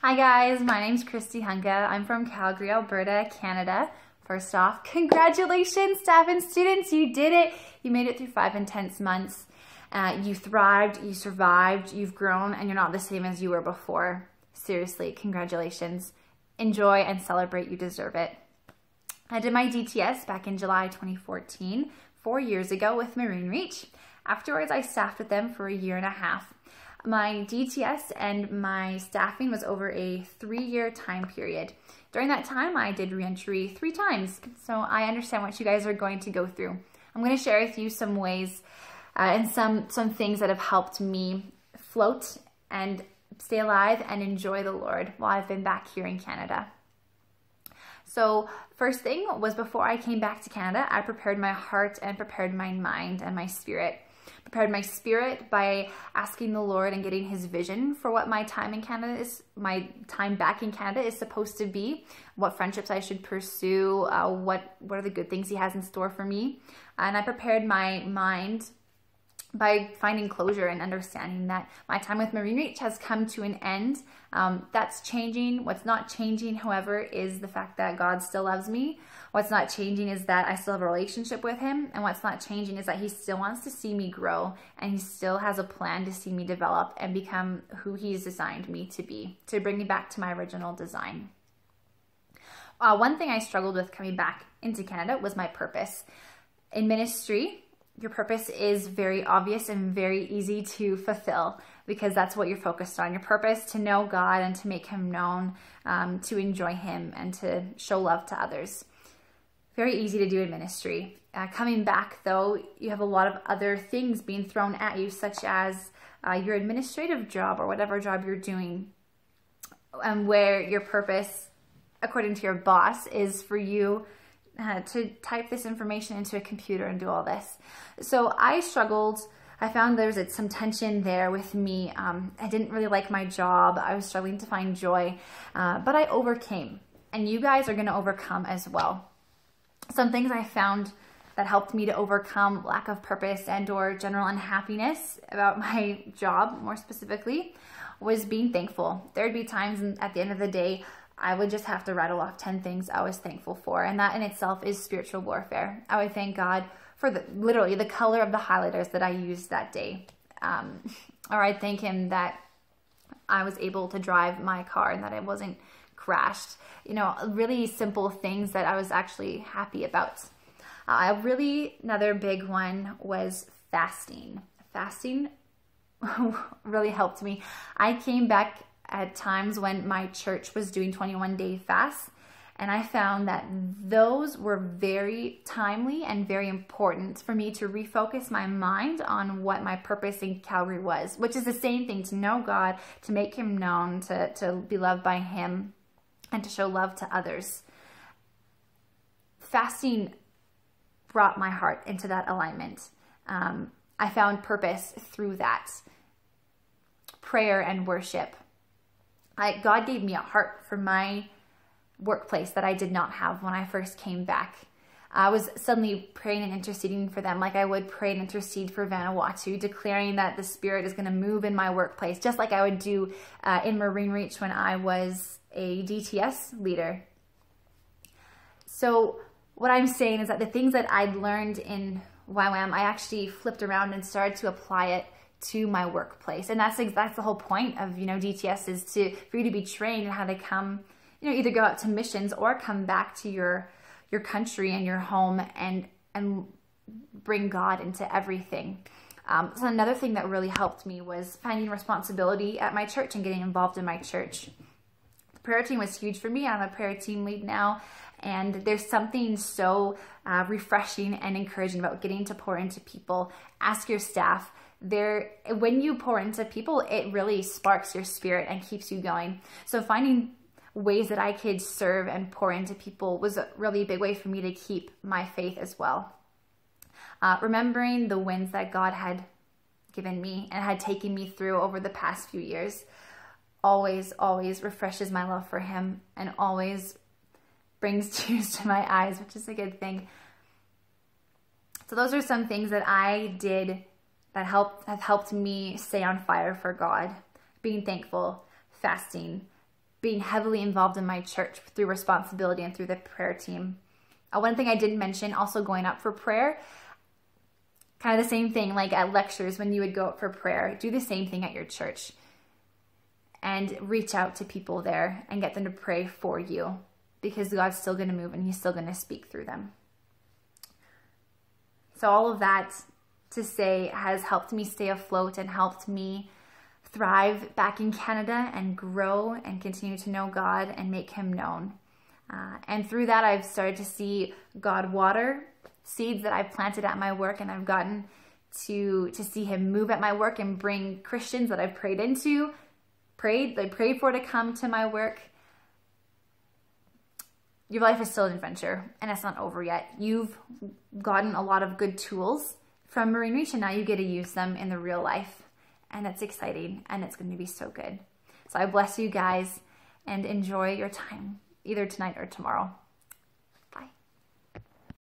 Hi guys, my name's Christy Hunka. I'm from Calgary, Alberta, Canada. First off, congratulations staff and students, you did it. You made it through 5 intense months. You thrived, you survived, you've grown, and you're not the same as you were before. Seriously, congratulations. Enjoy and celebrate, you deserve it. I did my DTS back in July 2014, 4 years ago with Marine Reach. Afterwards, I staffed with them for a year and a half. My DTS and my staffing was over a 3-year time period. During that time, I did reentry 3 times, so I understand what you guys are going to go through. I'm going to share with you some ways and some things that have helped me float and stay alive and enjoy the Lord while I've been back here in Canada. So first thing was, before I came back to Canada, I prepared my heart and prepared my mind and my spirit. Prepared my spirit by asking the Lord and getting his vision for what my time in Canada is, my time back in Canada is supposed to be, what friendships I should pursue, what are the good things he has in store for me. And I prepared my mind by finding closure and understanding that my time with Marine Reach has come to an end. That's changing. What's not changing, however, is the fact that God still loves me. What's not changing is that I still have a relationship with him. And what's not changing is that he still wants to see me grow, and he still has a plan to see me develop and become who he's designed me to be, to bring me back to my original design. One thing I struggled with coming back into Canada was my purpose. In ministry, your purpose is very obvious and very easy to fulfill because that's what you're focused on. Your purpose, to know God and to make him known, to enjoy him and to show love to others. Very easy to do in ministry. Coming back though, you have a lot of other things being thrown at you, such as your administrative job or whatever job you're doing, and where your purpose, according to your boss, is for you to type this information into a computer and do all this. So I struggled. I found there was some tension there with me. I didn't really like my job. I was struggling to find joy, but I overcame, and you guys are going to overcome as well. Some things I found that helped me to overcome lack of purpose and or general unhappiness about my job, more specifically, was being thankful. There'd be times at the end of the day I would just have to rattle off 10 things I was thankful for. And that in itself is spiritual warfare. I would thank God for literally the color of the highlighters that I used that day. Or I'd thank him that I was able to drive my car and that it wasn't crashed. You know, really simple things that I was actually happy about. Another big one was fasting. Fasting really helped me. I came back at times when my church was doing 21-day fasts, and I found that those were very timely and very important for me to refocus my mind on what my purpose in Calgary was, which is the same thing: to know God, to make him known, to be loved by him, and to show love to others. Fasting brought my heart into that alignment. I found purpose through that. Prayer and worship. God gave me a heart for my workplace that I did not have when I first came back. I was suddenly praying and interceding for them like I would pray and intercede for Vanuatu, declaring that the Spirit is going to move in my workplace, just like I would do in Marine Reach when I was a DTS leader. So what I'm saying is that the things that I'd learned in YWAM, I actually flipped around and started to apply it to my workplace. And that's the whole point of, DTS, is for you to be trained in how to come, either go out to missions or come back to your country and your home and bring God into everything. So another thing that really helped me was finding responsibility at my church and getting involved in my church. The prayer team was huge for me. I'm a prayer team lead now, and there's something so refreshing and encouraging about getting to pour into people. Ask your staff. When you pour into people, it really sparks your spirit and keeps you going. So finding ways that I could serve and pour into people was a really big way for me to keep my faith as well. Remembering the wins that God had given me and had taken me through over the past few years always refreshes my love for him and always brings tears to my eyes, which is a good thing. So those are some things that I did that have helped me stay on fire for God. Being thankful, fasting, being heavily involved in my church through responsibility and through the prayer team. One thing I didn't mention, also going up for prayer, kind of the same thing, like at lectures when you would go up for prayer, do the same thing at your church and reach out to people there and get them to pray for you, because God's still going to move and he's still going to speak through them. So all of that to say has helped me stay afloat and helped me thrive back in Canada and grow and continue to know God and make him known. And through that, I've started to see God water seeds that I've planted at my work, and I've gotten to see him move at my work and bring Christians that I've prayed for to come to my work. Your life is still an adventure, and it's not over yet. You've gotten a lot of good tools from Marine Reach, and now you get to use them in the real life, and it's exciting, and it's going to be so good. So I bless you guys, and enjoy your time, either tonight or tomorrow.